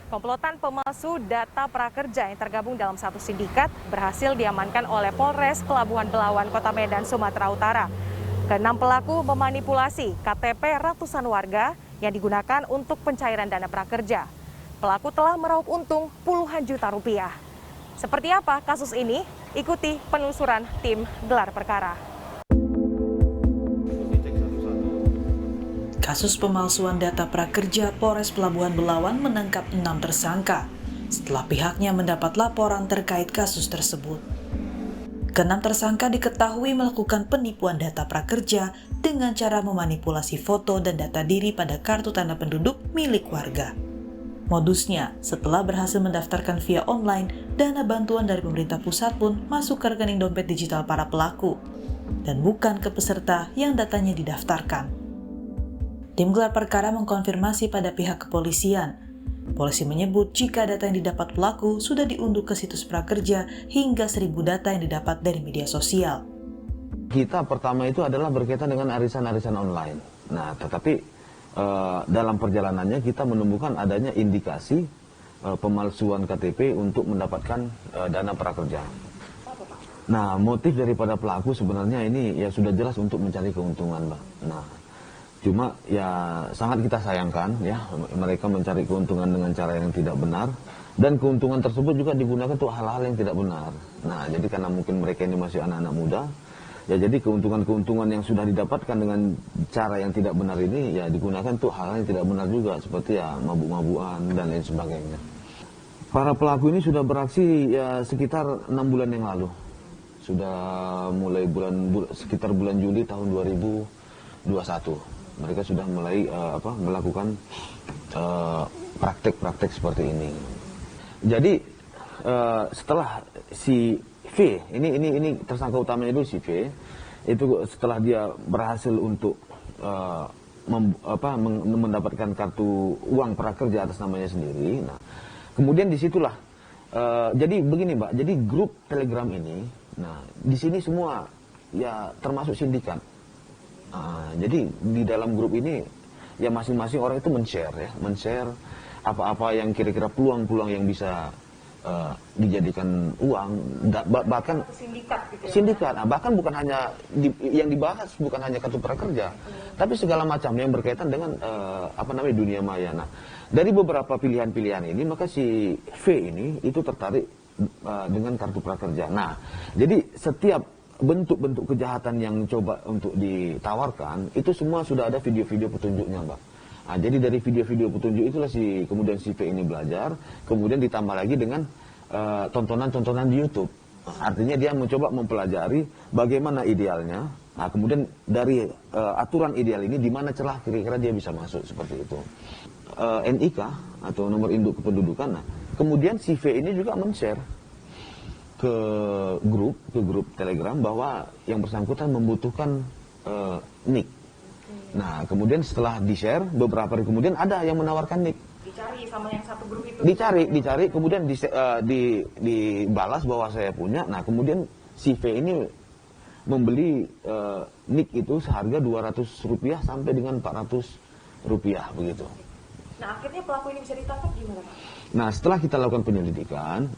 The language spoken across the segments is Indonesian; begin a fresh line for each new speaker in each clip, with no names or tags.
Komplotan pemalsu data prakerja yang tergabung dalam satu sindikat berhasil diamankan oleh Polres Pelabuhan Belawan, Kota Medan, Sumatera Utara. Keenam pelaku memanipulasi KTP ratusan warga yang digunakan untuk pencairan dana prakerja. Pelaku telah meraup untung puluhan juta rupiah. Seperti apa kasus ini? Ikuti penelusuran tim gelar perkara.
Kasus pemalsuan data prakerja, Polres Pelabuhan Belawan menangkap 6 tersangka setelah pihaknya mendapat laporan terkait kasus tersebut. Keenam tersangka diketahui melakukan penipuan data prakerja dengan cara memanipulasi foto dan data diri pada kartu tanda penduduk milik warga. Modusnya, setelah berhasil mendaftarkan via online, dana bantuan dari pemerintah pusat pun masuk ke rekening dompet digital para pelaku dan bukan ke peserta yang datanya didaftarkan. Tim gelar perkara mengkonfirmasi pada pihak kepolisian. Polisi menyebut jika data yang didapat pelaku sudah diunduh ke situs prakerja hingga 1.000 data yang didapat dari media sosial.
Kita pertama itu adalah berkaitan dengan arisan-arisan online. Nah, tetapi dalam perjalanannya kita menemukan adanya indikasi pemalsuan KTP untuk mendapatkan dana prakerja. Nah, motif daripada pelaku sebenarnya ini ya sudah jelas untuk mencari keuntungan, Mbak. Nah, cuma ya sangat kita sayangkan ya mereka mencari keuntungan dengan cara yang tidak benar dan keuntungan tersebut juga digunakan untuk hal-hal yang tidak benar. Nah, jadi karena mungkin mereka ini masih anak-anak muda, ya jadi keuntungan-keuntungan yang sudah didapatkan dengan cara yang tidak benar ini ya digunakan untuk hal yang tidak benar juga seperti ya mabuk-mabukan dan lain sebagainya. Para pelaku ini sudah beraksi ya sekitar 6 bulan yang lalu. Sudah mulai sekitar bulan Juli tahun 2021. Mereka sudah mulai melakukan praktek-praktek seperti ini. Jadi setelah si V, ini tersangka utamanya itu si V, itu setelah dia berhasil untuk mendapatkan kartu uang prakerja atas namanya sendiri. Nah, kemudian disitulah, jadi begini Mbak, jadi grup Telegram ini, nah di sini semua ya termasuk sindikat. Jadi di dalam grup ini ya masing-masing orang itu men-share apa-apa yang kira-kira peluang-peluang yang bisa dijadikan uang, bahkan sindikat. Nah, bahkan bukan hanya yang dibahas bukan hanya kartu prakerja, tapi segala macam yang berkaitan dengan dunia maya. Nah, dari beberapa pilihan-pilihan ini maka si V ini itu tertarik dengan kartu prakerja. Nah, jadi setiap bentuk-bentuk kejahatan yang coba untuk ditawarkan itu semua sudah ada video-video petunjuknya, Mbak. Nah, jadi dari video-video petunjuk itulah kemudian si V ini belajar, kemudian ditambah lagi dengan tontonan-tontonan di YouTube. Artinya dia mencoba mempelajari bagaimana idealnya. Nah, kemudian dari aturan ideal ini di mana celah kira-kira dia bisa masuk seperti itu. NIK atau nomor induk kependudukan. Nah, kemudian si V ini juga men-share ke grup Telegram bahwa yang bersangkutan membutuhkan nick. Nah, kemudian setelah di-share beberapa hari kemudian ada yang menawarkan nick.
Dicari sama yang satu grup itu.
Dicari kemudian dibalas bahwa saya punya. Nah, kemudian si V ini membeli nick itu seharga Rp200 sampai dengan Rp400 begitu.
Nah, akhirnya pelaku ini bisa ditangkap gimana, Pak?
Nah, setelah kita lakukan penyelidikan,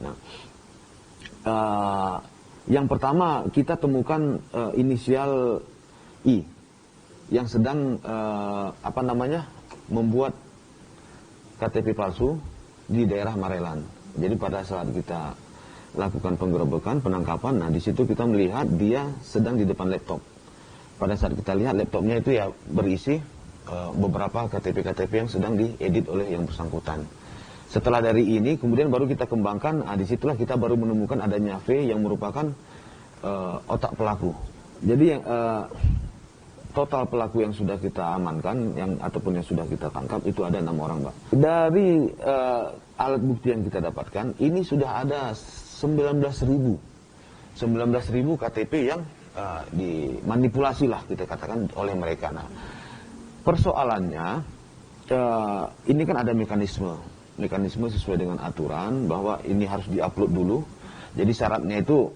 yang pertama kita temukan inisial I yang sedang membuat KTP palsu di daerah Marelan. Jadi pada saat kita lakukan penggerebekan, penangkapan, nah di situ kita melihat dia sedang di depan laptop. Pada saat kita lihat laptopnya itu ya berisi beberapa KTP-KTP yang sedang diedit oleh yang bersangkutan. Setelah dari ini, kemudian baru kita kembangkan, disitulah kita baru menemukan adanya V yang merupakan otak pelaku. Jadi total pelaku yang sudah kita amankan, ataupun yang sudah kita tangkap, itu ada 6 orang, Mbak. Dari alat bukti yang kita dapatkan, ini sudah ada 19.000 KTP yang dimanipulasi lah, kita katakan, oleh mereka. Nah, persoalannya, ini kan ada mekanisme sesuai dengan aturan bahwa ini harus diupload dulu. Jadi syaratnya itu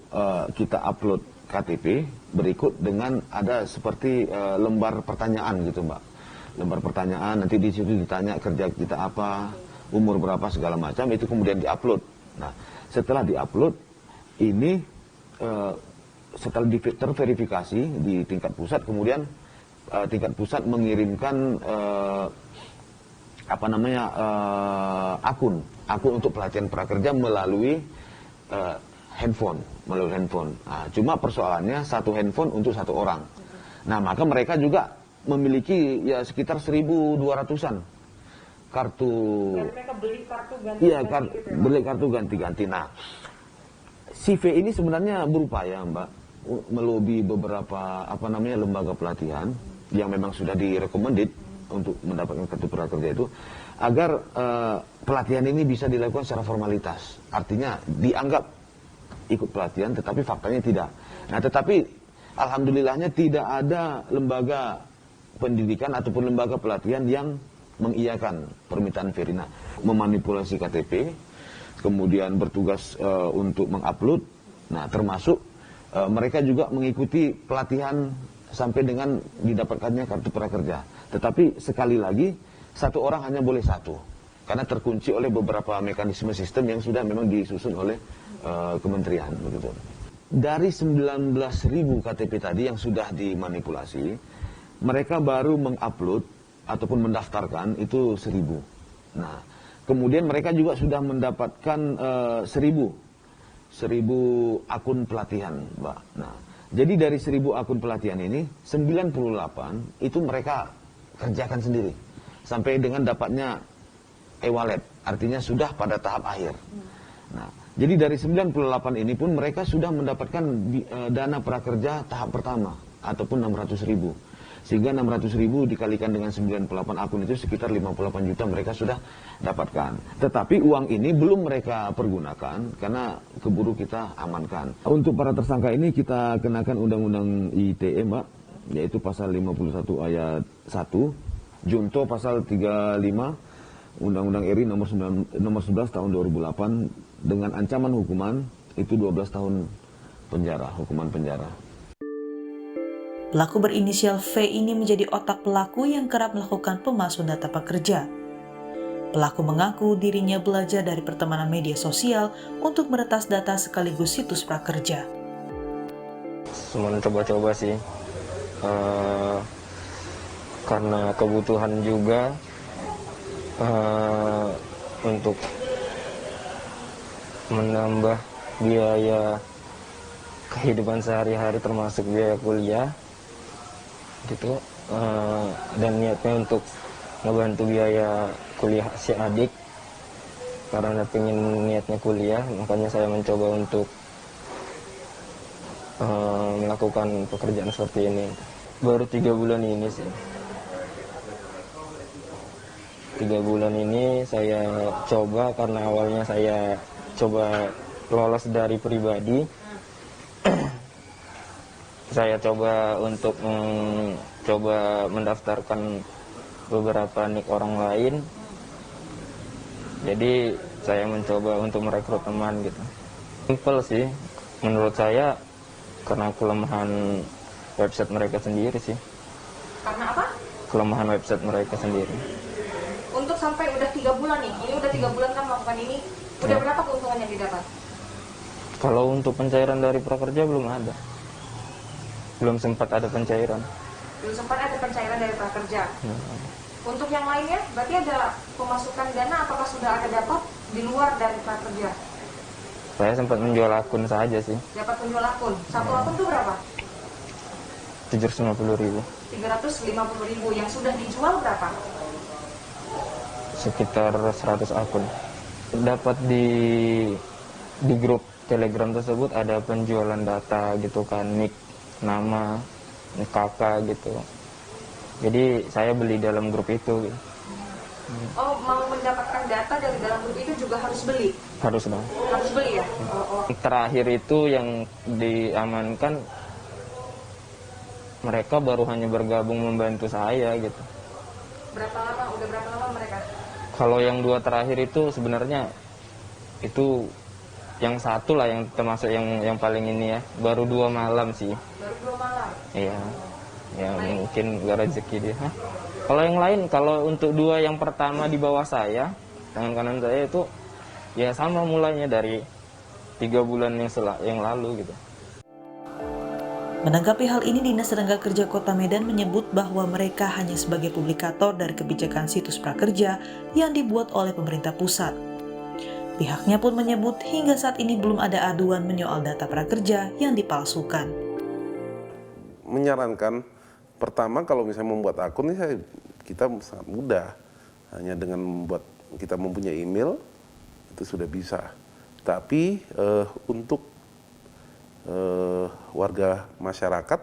kita upload KTP berikut dengan ada seperti lembar pertanyaan gitu, Mbak. Lembar pertanyaan, nanti di situ ditanya kerja kita apa, umur berapa segala macam, itu kemudian diupload. Nah, setelah diupload ini setelah terverifikasi di tingkat pusat, kemudian tingkat pusat mengirimkan akun untuk pelatihan prakerja melalui handphone. Nah, cuma persoalannya satu handphone untuk satu orang. Nah, maka mereka juga memiliki ya sekitar 1.200-an kartu.
Mereka beli kartu ganti.
Iya, beli kartu ganti-ganti. Nah, CV ini sebenarnya berupaya, Mbak, melobi beberapa lembaga pelatihan yang memang sudah direkomended untuk mendapatkan kartu prakerja itu, agar pelatihan ini bisa dilakukan secara formalitas. Artinya dianggap ikut pelatihan, tetapi faktanya tidak. Nah, tetapi alhamdulillahnya tidak ada lembaga pendidikan ataupun lembaga pelatihan yang mengiyakan permintaan Verina memanipulasi KTP, kemudian bertugas untuk mengupload. Nah, termasuk mereka juga mengikuti pelatihan sampai dengan didapatkannya kartu prakerja. Tetapi sekali lagi, satu orang hanya boleh satu, karena terkunci oleh beberapa mekanisme sistem yang sudah memang disusun oleh kementerian. Begitu. Dari 19.000 KTP tadi yang sudah dimanipulasi, mereka baru mengupload ataupun mendaftarkan itu 1.000. Nah, kemudian mereka juga sudah mendapatkan 1.000 akun pelatihan, Mbak. Nah, jadi dari 1.000 akun pelatihan ini, 98 itu mereka kerjakan sendiri sampai dengan dapatnya e-wallet, artinya sudah pada tahap akhir. Nah, jadi dari 98 ini pun mereka sudah mendapatkan dana prakerja tahap pertama ataupun 600.000. Sehingga 600.000 dikalikan dengan 98 akun itu sekitar 58 juta mereka sudah dapatkan. Tetapi uang ini belum mereka pergunakan karena keburu kita amankan. Untuk para tersangka ini kita kenakan Undang-Undang ITE, Mbak, yaitu pasal 51 ayat 1, junto pasal 35 Undang-Undang RI nomor 11 tahun 2008 dengan ancaman hukuman itu 12 tahun penjara, hukuman penjara.
Pelaku berinisial V ini menjadi otak pelaku yang kerap melakukan pemalsuan data pekerja. Pelaku mengaku dirinya belajar dari pertemanan media sosial untuk meretas data sekaligus situs prakerja.
Cuma coba-coba sih, karena kebutuhan juga untuk menambah biaya kehidupan sehari-hari termasuk biaya kuliah gitu, dan niatnya untuk ngebantu biaya kuliah si adik karena pengen niatnya kuliah, makanya saya mencoba untuk melakukan pekerjaan seperti ini. Baru 3 bulan ini sih. 3 bulan ini saya coba karena awalnya saya coba lolos dari pribadi. Saya coba untuk coba mendaftarkan beberapa nik orang lain. Jadi saya mencoba untuk merekrut teman gitu. Simpel sih menurut saya, karena kelemahan website mereka sendiri sih.
Karena apa?
Kelemahan website mereka sendiri.
Untuk sampai udah 3 bulan nih, ini udah 3 bulan kan melakukan ini, udah
Ya.
berapa keuntungan yang didapat?
Kalau untuk pencairan dari prakerja belum ada. Belum sempat ada pencairan.
Belum sempat ada pencairan dari prakerja. Untuk yang lainnya, berarti ada pemasukan dana, apakah sudah ada dapat di luar dari prakerja?
Saya sempat menjual akun saja sih.
Dapat menjual akun. Satu akun itu berapa?
750.000.
350.000. Yang sudah dijual berapa?
Sekitar 100 akun. Dapat di grup Telegram tersebut ada penjualan data gitu kan, nik, nama, nik kakak gitu. Jadi saya beli dalam grup itu.
Oh, mau mendapatkan data dari dalam grup itu juga harus beli?
Harus dong.
Harus beli ya? Oh.
Terakhir itu yang diamankan, mereka baru hanya bergabung membantu saya gitu.
Berapa lama? Udah berapa lama mereka?
Kalau yang 2 terakhir itu sebenarnya itu yang satu lah yang termasuk yang paling ini ya, baru 2 malam sih.
Baru 2 malam?
Iya, ya mungkin gak rezeki dia. Hah? Kalau yang lain, kalau untuk 2 yang pertama di bawah saya, tangan kanan saya itu ya sama mulainya dari 3 bulan yang lalu gitu.
Menanggapi hal ini, Dinas Tenaga Kerja Kota Medan menyebut bahwa mereka hanya sebagai publikator dari kebijakan situs prakerja yang dibuat oleh pemerintah pusat. Pihaknya pun menyebut hingga saat ini belum ada aduan menyoal data prakerja yang dipalsukan.
Menyarankan, pertama kalau misalnya membuat akun ini kita sangat mudah. Hanya dengan kita mempunyai email, itu sudah bisa. Tapi untuk warga masyarakat,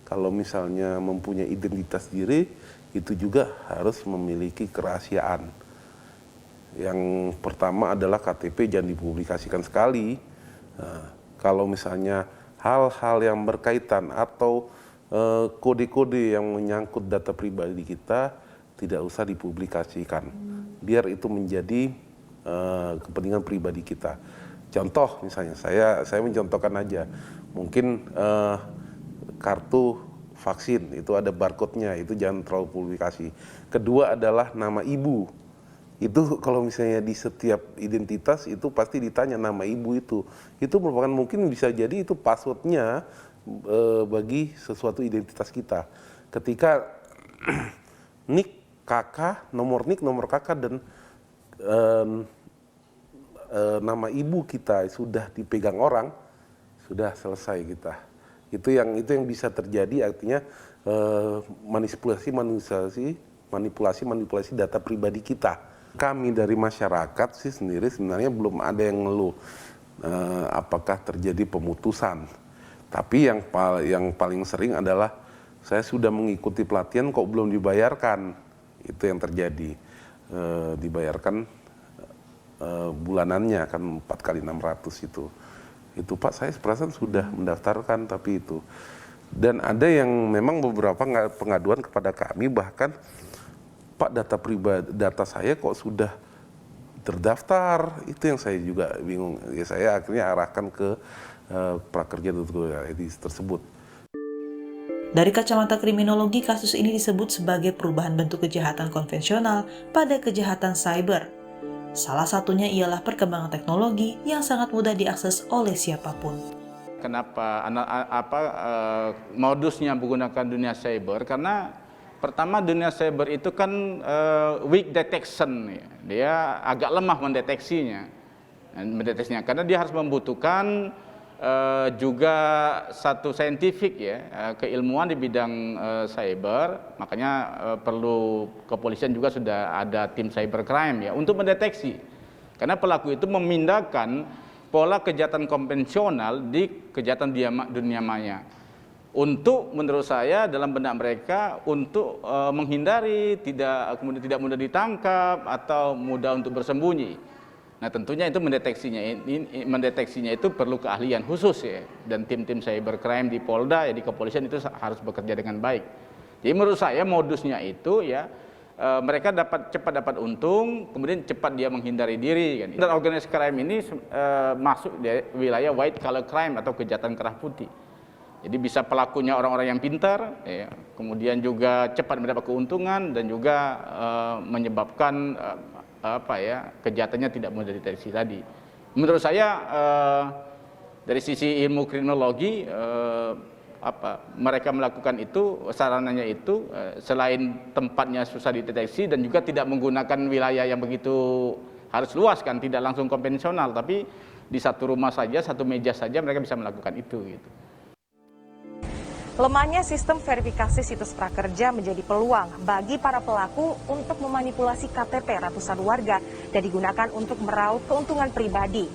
kalau misalnya mempunyai identitas diri, itu juga harus memiliki kerahasiaan. Yang pertama adalah KTP jangan dipublikasikan sekali. Nah, kalau misalnya hal-hal yang berkaitan atau kode-kode yang menyangkut data pribadi kita tidak usah dipublikasikan. Biar itu menjadi kepentingan pribadi kita. Contoh misalnya, saya mencontohkan aja, mungkin kartu vaksin itu ada barcode-nya, itu jangan terlalu publikasi. Kedua adalah nama ibu, itu kalau misalnya di setiap identitas itu pasti ditanya nama ibu itu merupakan mungkin bisa jadi itu password-nya bagi sesuatu identitas kita. Ketika nik kakak, nomor nik, nomor kakak dan nama ibu kita sudah dipegang orang, sudah selesai kita. Itu yang bisa terjadi, artinya manipulasi data pribadi kita. Kami dari masyarakat sih sendiri sebenarnya belum ada yang ngeluh apakah terjadi pemutusan. Tapi yang paling sering adalah saya sudah mengikuti pelatihan kok belum dibayarkan. Itu yang terjadi. Dibayarkan bulanannya kan 4 kali 600 itu Pak, saya perasaan sudah mendaftarkan tapi itu. Dan ada yang memang beberapa pengaduan kepada kami, bahkan Pak data saya kok sudah terdaftar, itu yang saya juga bingung. Ya saya akhirnya arahkan ke prakerja.go.id tersebut.
Dari kacamata kriminologi, kasus ini disebut sebagai perubahan bentuk kejahatan konvensional pada kejahatan cyber. Salah satunya ialah perkembangan teknologi yang sangat mudah diakses oleh siapapun.
Kenapa modusnya menggunakan dunia cyber? Karena pertama dunia cyber itu kan weak detection, dia agak lemah mendeteksinya, karena dia harus membutuhkan juga satu saintifik keilmuan di bidang cyber. Makanya perlu kepolisian juga sudah ada tim cybercrime untuk mendeteksi, karena pelaku itu memindahkan pola kejahatan konvensional di kejahatan dunia maya untuk, menurut saya, dalam benak mereka untuk menghindari, kemudian tidak mudah ditangkap atau mudah untuk bersembunyi. Nah tentunya itu mendeteksinya itu perlu keahlian khusus dan tim-tim cybercrime di Polda di kepolisian itu harus bekerja dengan baik. Jadi menurut saya modusnya itu mereka cepat dapat untung, kemudian cepat dia menghindari diri Dan organized crime ini masuk di wilayah white collar crime atau kejahatan kerah putih. Jadi bisa pelakunya orang-orang yang pintar, kemudian juga cepat mendapat keuntungan dan juga menyebabkan kejahatannya tidak mudah dideteksi tadi. Menurut saya dari sisi ilmu kriminologi mereka melakukan itu, sarananya itu selain tempatnya susah dideteksi dan juga tidak menggunakan wilayah yang begitu harus luas kan, tidak langsung konvensional, tapi di satu rumah saja, satu meja saja mereka bisa melakukan itu gitu.
Lemahnya sistem verifikasi situs prakerja menjadi peluang bagi para pelaku untuk memanipulasi KTP ratusan warga dan digunakan untuk meraup keuntungan pribadi.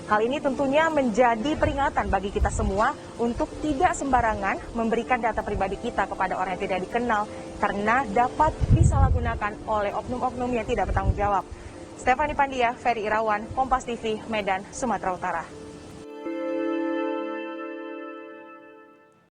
Hal ini tentunya menjadi peringatan bagi kita semua untuk tidak sembarangan memberikan data pribadi kita kepada orang yang tidak dikenal karena dapat disalahgunakan oleh oknum-oknum yang tidak bertanggung jawab. Stephanie Pandia, Ferry Irawan, Kompas TV, Medan, Sumatera Utara.